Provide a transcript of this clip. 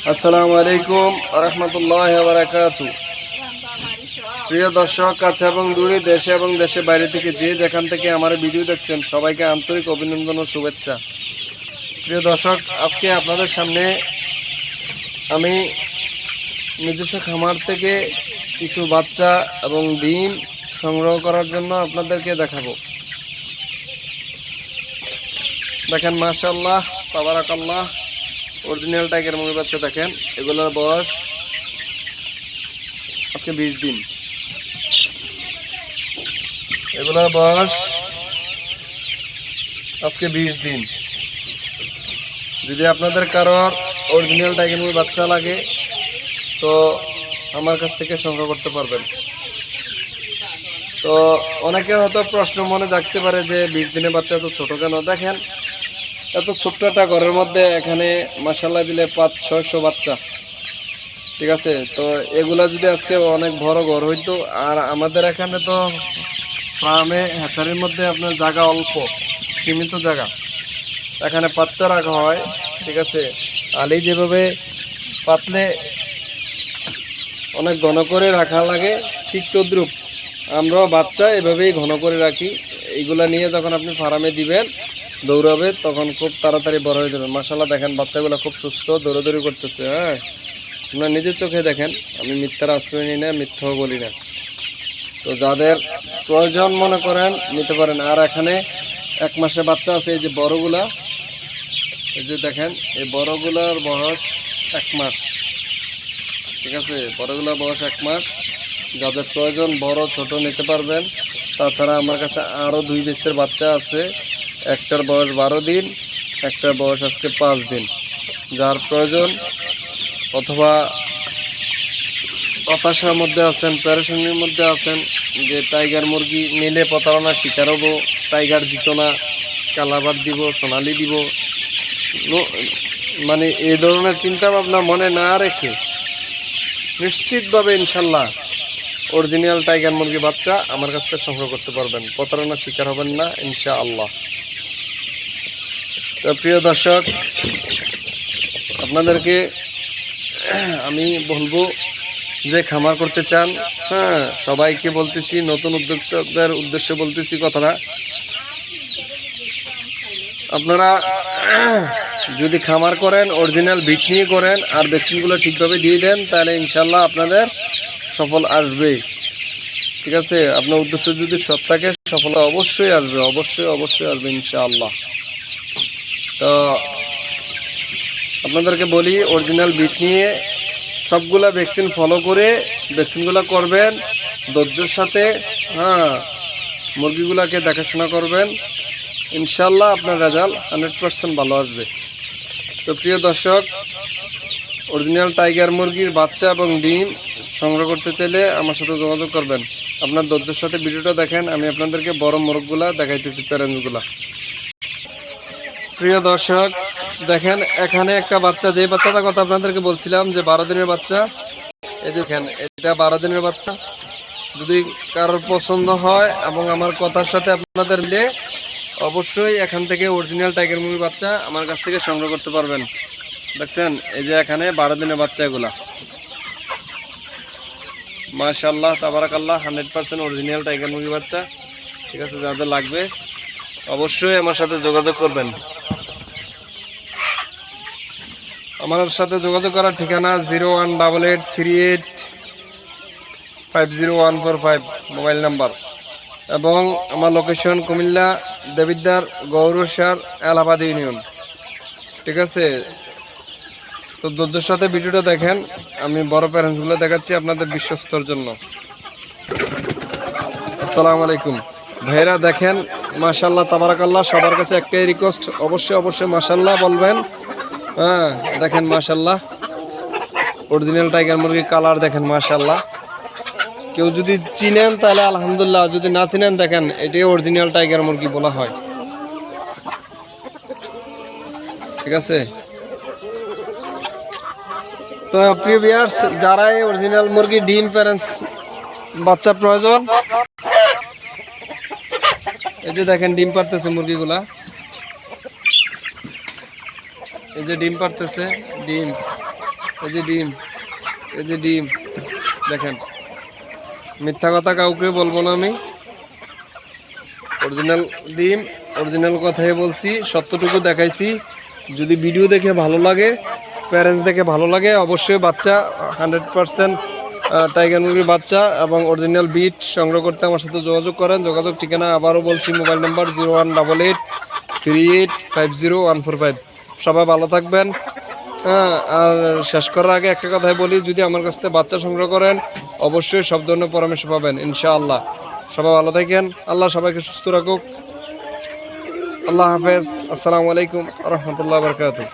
আসসালামু আলাইকুম রহমতুল্লাহি ওয়া বারাকাতুহু। প্রিয় দর্শক, কাছে এবং দূরে, দেশে এবং দেশের বাইরে থেকে যে যেখান থেকে আমার ভিডিও দেখছেন, সবাইকে আন্তরিক অভিনন্দন ও শুভেচ্ছা। প্রিয় দর্শক, আজকে আপনাদের সামনে আমি নিজস্ব খামার থেকে কিছু বাচ্চা এবং ডিম সংগ্রহ করার জন্য আপনাদেরকে দেখাবো। দেখেন, মাশাআল্লাহ, তাবারাকাল্লাহ, অরিজিনাল টাইগার মুরগির বাচ্চা। দেখেন, এগুলোর বয়স আজকে 20 দিন। এগুলোর বয়স আজকে 20 দিন। যদি আপনাদের কারোর অরিজিনাল টাইগার মুরগির বাচ্চা লাগে তো আমার কাছ থেকে সংগ্রহ করতে পারবেন। তো অনেকে হয়তো প্রশ্ন মনে জাগতে পারে যে 20 দিনের বাচ্চা এত ছোট কেন। দেখেন, এত ছোট্ট একটা ঘরের মধ্যে এখানে মাশাআল্লাহ দিলে 500-600 বাচ্চা, ঠিক আছে। তো এগুলা যদি আজকে অনেক বড় ঘর হইতো, আর আমাদের এখানে তো ফার্মে হ্যাচারির মধ্যে আপনার জায়গা অল্প, সীমিত জায়গা, এখানে পাত্তা রাখা হয়, ঠিক আছে। আলি যেভাবে পাতলে অনেক ঘন করে রাখা লাগে, ঠিক তদ্রুপ আমরাও বাচ্চা এভাবেই ঘন করে রাখি। এইগুলা নিয়ে যখন আপনি ফার্মে দিবেন, দৌড়াবে, তখন খুব তাড়াতাড়ি বড় হয়ে যাবে। মাশাআল্লাহ, দেখেন বাচ্চাগুলো খুব সুস্থ, দৌড়াদৌড়ি করতেছে। হ্যাঁ, আপনার নিজের চোখে দেখেন, আমি মিথ্যার আশ্রয় নিই না, মিথ্যাও বলি না। তো যাদের প্রয়োজন মনে করেন নিতে পারেন। আর এখানে 1 মাসের বাচ্চা আছে, এই যে বড়গুলা, এই যে দেখেন, এই বড়গুলার বয়স 1 মাস, ঠিক আছে। বড়গুলার বয়স 1 মাস। যাদের প্রয়োজন বড় ছোট নিতে পারবেন। তাছাড়া আমার কাছে আরও 2 বেস্টের বাচ্চা আছে। একটার বয়স 12 দিন, একটার বয়স আজকে 5 দিন। যার প্রয়োজন, অথবা হতাশার মধ্যে আছেন, প্যারেশানির মধ্যে আছেন যে টাইগার মুরগি নিলে প্রতারণা শিকার হবো, টাইগার দিত না, কালাবার দিব, সোনালি দিব, মানে এই ধরনের চিন্তা ভাবনা মনে না রেখে নিশ্চিতভাবে ইনশাল্লাহ অরিজিনাল টাইগার মুরগি বাচ্চা আমার কাছ থেকে সংগ্রহ করতে পারবেন, প্রতারণার শিকার হবেন না ইনশাআল্লাহ। তো প্রিয় দর্শক, আপনাদেরকে আমি বলবো যে খামার করতে চান, হ্যাঁ, সবাইকে বলতেছি, নতুন উদ্যোক্তাদের উদ্দেশ্যে বলতেছি কথাটা, আপনারা যদি খামার করেন অরিজিনাল বিট নিয়ে করেন আর ভ্যাকসিনগুলো ঠিকভাবে দিয়ে দেন, তাহলে ইনশাল্লাহ আপনাদের সফল আসবে, ঠিক আছে। আপনার উদ্দেশ্য যদি সৎ থাকে, সফলতা অবশ্যই আসবে, অবশ্যই আসবে ইনশাআল্লাহ। তো আপনাদেরকে বলি, অরিজিনাল বিট নিয়ে সবগুলা ভ্যাকসিন ফলো করে ভ্যাকসিনগুলো করবেন ধৈর্যের সাথে। হ্যাঁ, মুরগিগুলোকে দেখাশোনা করবেন, ইনশাল্লাহ আপনার রেজাল্ট 100% ভালো আসবে। তো প্রিয় দর্শক, অরিজিনাল টাইগার মুরগির বাচ্চা এবং ডিম সংগ্রহ করতে চাইলে আমার সাথে যোগাযোগ করবেন। আপনার ধৈর্যের সাথে ভিডিওটা দেখেন, আমি আপনাদেরকে বড় মোরগগুলা দেখাইতেছি, প্যারেন্টসগুলা। প্রিয় দর্শক, দেখেন এখানে একটা বাচ্চা, যে বাচ্চাটার কথা আপনাদেরকে বলছিলাম যে 12 দিনের বাচ্চা, এই যে দেখেন, এটা 12 দিনের বাচ্চা। যদি কারোর পছন্দ হয় এবং আমার কথার সাথে আপনাদের মিলে, অবশ্যই এখান থেকে অরিজিনাল টাইগার মুরগির বাচ্চা আমার কাছ থেকে সংগ্রহ করতে পারবেন। দেখছেন, এই যে এখানে 12 দিনের বাচ্চা, এগুলা মাশাআল্লাহ, তাবারাকাল্লাহ, 100% অরিজিনাল টাইগার মুরগির বাচ্চা, ঠিক আছে। যাদের লাগবে অবশ্যই আমার সাথে যোগাযোগ করবেন। আমার সাথে যোগাযোগ করার ঠিকানা 01883850145 মোবাইল নাম্বার, এবং আমার লোকেশন কুমিল্লা দেবিদ্দার গৌরসার এলাহাবাদ ইউনিয়ন, ঠিক আছে। তো ধৈর্যের সাথে ভিডিওটা দেখেন, আমি বড় প্যারেন্টসগুলো দেখাচ্ছি আপনাদের বিশ্বস্তর জন্য। আসসালামু আলাইকুম ভাইরা, দেখেন মাশাআল্লাহ, তাবারাকাল্লাহ, সবার কাছে একটাই রিকোয়েস্ট, অবশ্যই মাশাআল্লাহ বলবেন। হ্যাঁ, দেখেন মাশাআল্লাহ, অরিজিনাল টাইগার মুরগির কালার দেখেন মাশাআল্লাহ। কেউ যদি চিনেন তাহলে আলহামদুলিল্লাহ, যদি না চিনেন দেখেন, এটাই অরিজিনাল টাইগার মুরগি বলা হয়, ঠিক আছে। তো প্রিয় ভিউয়ার্স, যারা এই অরিজিনাল মুরগি ডিম প্যারেন্টস বাচ্চা প্রয়োজন, এই যে দেখেন ডিম পারতেছে মুরগিগুলা, এই যে ডিম পারতেছে, ডিম এই যে ডিম, এই যে ডিম দেখেন, মিথ্যা কথা কাউকে বলবো না আমি, অরিজিনাল ডিম, অরিজিনাল কথাই বলছি, সত্যটুকু দেখাইছি। যদি ভিডিও দেখে ভালো লাগে, প্যারেন্টস দেখে ভালো লাগে, অবশ্যই বাচ্চা 100% টাইগার মুরগির বাচ্চা এবং অরিজিনাল বিট সংগ্রহ করতে আমার সাথে যোগাযোগ করেন। যোগাযোগ ঠিকানা আবারও বলছি, মোবাইল নাম্বার 018838500145। সবাই ভালো থাকবেন। হ্যাঁ, আর শেষ করার আগে একটা কথাই বলি, যদি আমার কাছ থেকে বাচ্চা সংগ্রহ করেন অবশ্যই সব ধরনের পরামর্শ পাবেন ইনশাআল্লাহ। সবাই ভালো থাকেন, আল্লাহ সবাইকে সুস্থ রাখুক। আল্লাহ হাফেজ, আসসালামু আলাইকুম রহমতুল্লাহ বরকাতুহ।